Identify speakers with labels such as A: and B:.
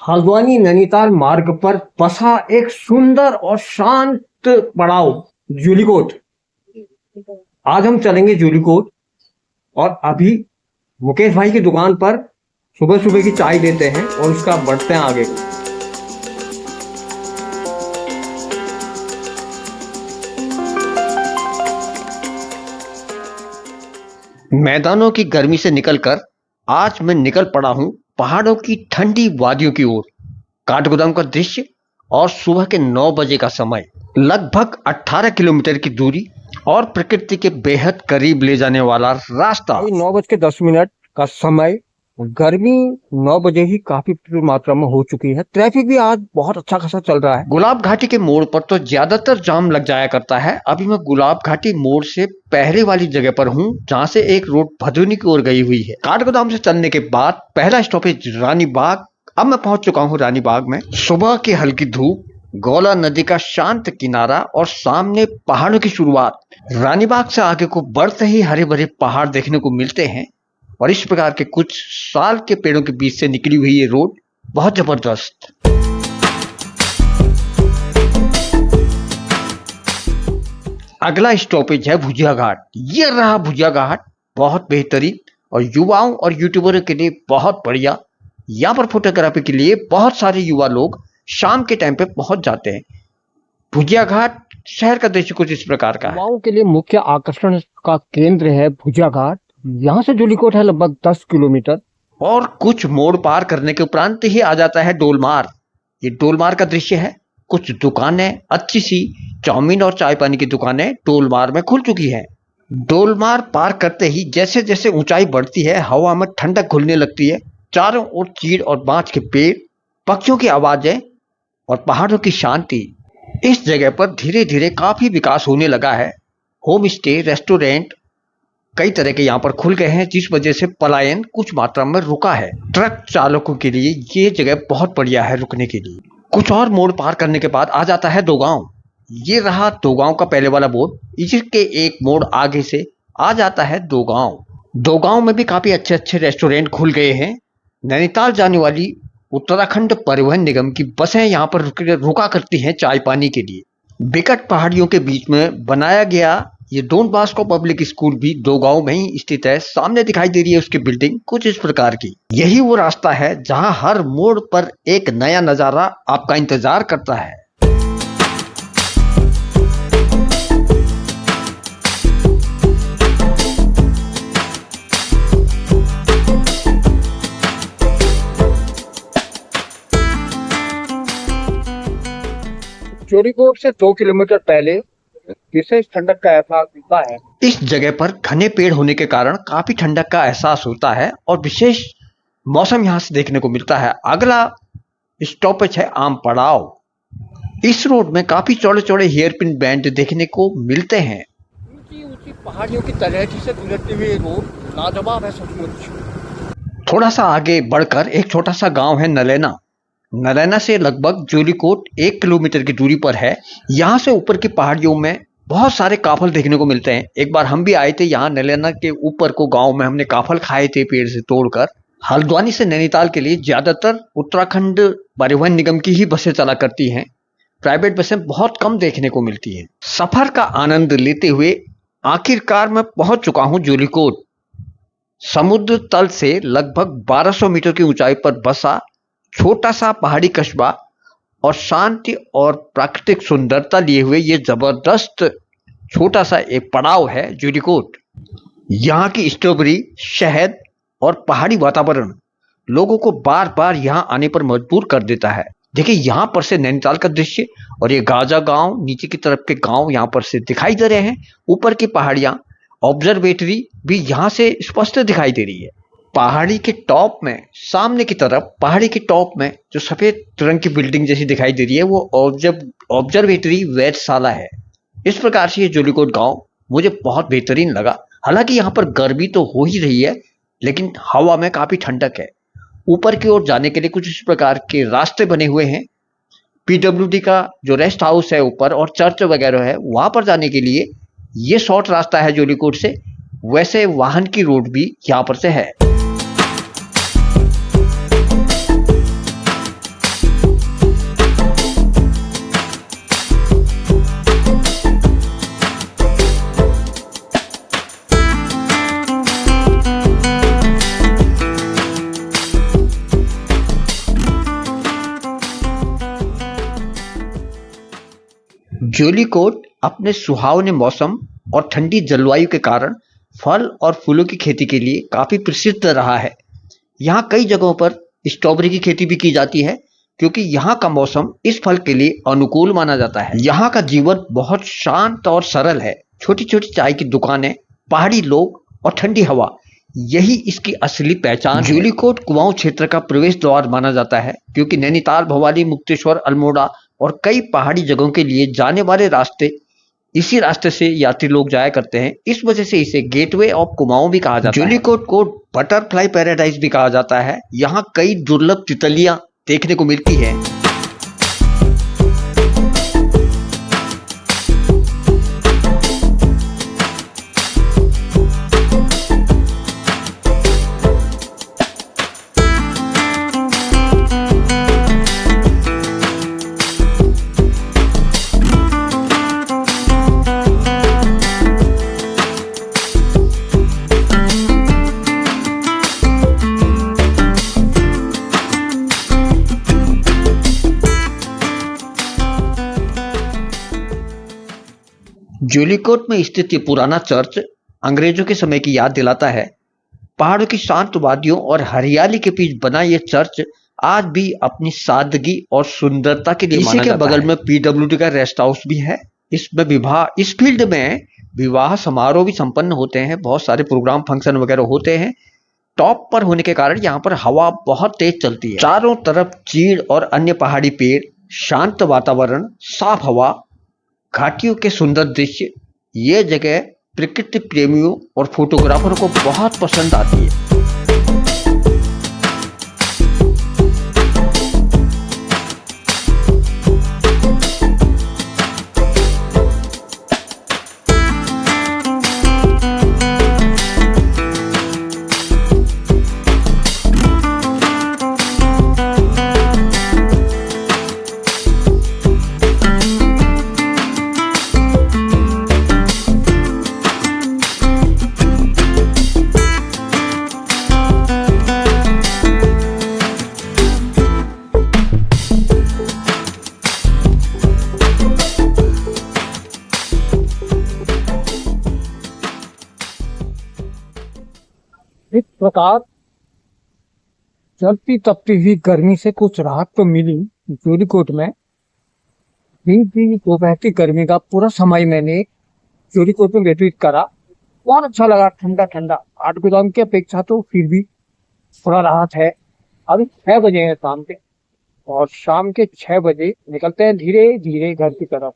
A: हल्द्वानी नैनीताल मार्ग पर बसा एक सुंदर और शांत पड़ाव जूलीकोट। आज हम चलेंगे जूलीकोट और अभी मुकेश भाई की दुकान पर सुबह सुबह की चाय लेते हैं और उसका बढ़ते हैं आगे। मैदानों की गर्मी से निकलकर आज मैं निकल पड़ा हूं पहाड़ों की ठंडी वादियों की ओर। काठगोदाम का दृश्य और सुबह के 9 बजे का समय, लगभग 18 किलोमीटर की दूरी और प्रकृति के बेहद करीब ले जाने वाला रास्ता। 9:10 का समय, गर्मी 9 बजे ही काफी मात्रा में हो चुकी है। ट्रैफिक भी आज बहुत अच्छा खासा चल रहा है। गुलाब घाटी के मोड़ पर तो ज्यादातर जाम लग जाया करता है। अभी मैं गुलाब घाटी मोड़ से पहले वाली जगह पर हूँ, जहाँ से एक रोड भदोनी की ओर गई हुई है। काठगोदाम से चलने के बाद पहला स्टॉपेज रानी बाग। अब मैं पहुंच चुका हूँ रानी बाग में। सुबह की हल्की धूप, गौला नदी का शांत किनारा और सामने पहाड़ों की शुरुआत। रानी बाग से आगे को बढ़ते ही हरे भरे पहाड़ देखने को मिलते हैं और इस प्रकार के कुछ साल के पेड़ों के बीच से निकली हुई ये रोड बहुत जबरदस्त। अगला स्टॉपेज है भुजिया घाट। ये रहा भुजिया घाट, बहुत बेहतरीन और युवाओं और यूट्यूबरों के लिए बहुत बढ़िया। यहाँ पर फोटोग्राफी के लिए बहुत सारे युवा लोग शाम के टाइम पे पहुंच जाते हैं। भुजिया घाट शहर का दृश्य कुछ इस प्रकार का है। युवाओं के लिए मुख्य आकर्षण का केंद्र है भुजिया घाट। यहाँ से जूलीकोट है लगभग 10 किलोमीटर और कुछ मोड़ पार करने के उपरांत ही आ जाता है डोलमार। ये डोलमार का दृश्य है। कुछ दुकानें, अच्छी सी चाउमीन और चाय पानी की दुकानें डोलमार में खुल चुकी है। डोलमार पार करते ही जैसे जैसे ऊंचाई बढ़ती है, हवा में ठंडक घुलने लगती है। चारों ओर चीड़ और बांज के पेड़, पक्षियों की आवाजें और पहाड़ों की शांति। इस जगह पर धीरे धीरे काफी विकास होने लगा है। होम स्टे, रेस्टोरेंट कई तरह के यहाँ पर खुल गए हैं, जिस वजह से पलायन कुछ मात्रा में रुका है। ट्रक चालकों के लिए ये जगह बहुत बढ़िया है रुकने के लिए। कुछ और मोड़ पार करने के बाद आ जाता है दोगांव। ये रहा दोगांव का पहले वाला बोर्ड। इसके एक मोड़ आगे से आ जाता है दोगांव। दोगांव में भी काफी अच्छे अच्छे रेस्टोरेंट खुल गए हैं। नैनीताल जाने वाली उत्तराखंड परिवहन निगम की बसें यहाँ पर रुका करती हैं चाय पानी के लिए। बिकट पहाड़ियों के बीच में बनाया गया ये डॉन बॉस्को पब्लिक स्कूल भी दोगांव में ही स्थित है। सामने दिखाई दे रही है उसकी बिल्डिंग कुछ इस प्रकार की। यही वो रास्ता है जहां हर मोड़ पर एक नया नजारा आपका इंतजार करता है। जूलीकोट से 2 किलोमीटर पहले विशेष ठंडक का एहसास होता है। इस जगह पर घने पेड़ होने के कारण काफी ठंडक का एहसास होता है और विशेष मौसम यहाँ से देखने को मिलता है। अगला स्टॉपेज है आम पड़ाव। इस रोड में काफी चौड़े चौड़े हेयरपिन बैंड देखने को मिलते हैं। ऊंची ऊंची पहाड़ियों की तलहटी से गुजरते हुए रोड लाजवाब है सचमुच। थोड़ा सा आगे बढ़कर एक छोटा सा गाँव है नलैना। नलैना से लगभग जूलीकोट 1 किलोमीटर की दूरी पर है। यहाँ से ऊपर की पहाड़ियों में बहुत सारे काफल देखने को मिलते हैं। एक बार हम भी आए थे यहाँ नलैना के ऊपर को गांव में, हमने काफल खाए थे पेड़ से तोड़कर। हल्द्वानी से नैनीताल के लिए ज्यादातर उत्तराखंड परिवहन निगम की ही बसें चला करती हैं। प्राइवेट बसें बहुत कम देखने को मिलती हैं। सफर का आनंद लेते हुए आखिरकार मैं पहुंच चुका हूँ जूलीकोट। समुद्र तल से लगभग 1200 मीटर की ऊंचाई पर बसा छोटा सा पहाड़ी कस्बा और शांति और प्राकृतिक सुंदरता लिए हुए ये जबरदस्त छोटा सा एक पड़ाव है जूलीकोट। यहाँ की स्ट्रॉबेरी, शहद और पहाड़ी वातावरण लोगों को बार बार यहाँ आने पर मजबूर कर देता है। देखिए यहाँ पर से नैनीताल का दृश्य और ये गाजा गांव, नीचे की तरफ के गांव यहाँ पर से दिखाई दे रहे हैं। ऊपर की पहाड़ियाँ, ऑब्जर्वेटरी भी यहाँ से स्पष्ट दिखाई दे रही है। पहाड़ी के टॉप में, सामने की तरफ पहाड़ी के टॉप में जो सफेद रंग की बिल्डिंग जैसी दिखाई दे रही है वो ऑब्जर्वेटरी वेधशाला है। इस प्रकार से ये जूलीकोट गांव मुझे बहुत बेहतरीन लगा। हालांकि यहाँ पर गर्मी तो हो ही रही है, लेकिन हवा में काफी ठंडक है। ऊपर की ओर जाने के लिए कुछ इस प्रकार के रास्ते बने हुए हैं। पीडब्ल्यूडी का जो रेस्ट हाउस है ऊपर और चर्च वगैरह है, वहां पर जाने के लिए ये शॉर्ट रास्ता है जूलीकोट से। वैसे वाहन की रोड भी यहाँ पर से है। जोलीकोट अपने सुहावने मौसम और ठंडी जलवायु के कारण फल और फूलों की खेती के लिए काफी प्रसिद्ध रहा है। यहाँ कई जगहों पर स्ट्रॉबेरी की खेती भी की जाती है, क्योंकि यहाँ का मौसम इस फल के लिए अनुकूल माना जाता है। यहाँ का जीवन बहुत शांत और सरल है। छोटी छोटी चाय की दुकानें, पहाड़ी लोग और ठंडी हवा, यही इसकी असली पहचान है। जोलीकोट कुमाऊं क्षेत्र का प्रवेश द्वार माना जाता है, क्योंकि नैनीताल, भवाली, मुक्तेश्वर, अल्मोड़ा और कई पहाड़ी जगहों के लिए जाने वाले रास्ते इसी रास्ते से यात्री लोग जाया करते हैं। इस वजह से इसे गेटवे ऑफ कुमाऊं भी कहा जाता है। जोलीकोट को बटरफ्लाई पैराडाइज भी कहा जाता है। यहाँ कई दुर्लभ तितलियां देखने को मिलती है। जोलीकोट में स्थित ये पुराना चर्च अंग्रेजों के समय की याद दिलाता है। पहाड़ों की शांत वादियों और हरियाली के बीच बना ये चर्च आज भी अपनी सादगी और सुंदरता के लिए माना जाता है। इसी के बगल में पीडब्ल्यूडी का रेस्ट हाउस भी है। इस फील्ड में विवाह समारोह भी संपन्न होते हैं। बहुत सारे प्रोग्राम, फंक्शन वगैरह होते हैं। टॉप पर होने के कारण यहाँ पर हवा बहुत तेज चलती है। चारों तरफ चीड़ और अन्य पहाड़ी पेड़, शांत वातावरण, साफ हवा, घाटियों के सुंदर दृश्य, ये जगह प्रकृति प्रेमियों और फोटोग्राफरों को बहुत पसंद आती है।
B: इस प्रकार चलती तपती हुई गर्मी से कुछ राहत तो मिली जोलीकोट में। भी दोपहर की गर्मी का पूरा समय मैंने जोलीकोट में व्यतीत करा। बहुत अच्छा लगा, ठंडा ठंडा। 8 गोदाम की अपेक्षा तो फिर भी थोड़ा राहत है। अभी 6 बजे हैं शाम के, और शाम के 6 बजे निकलते हैं धीरे धीरे घर की तरफ।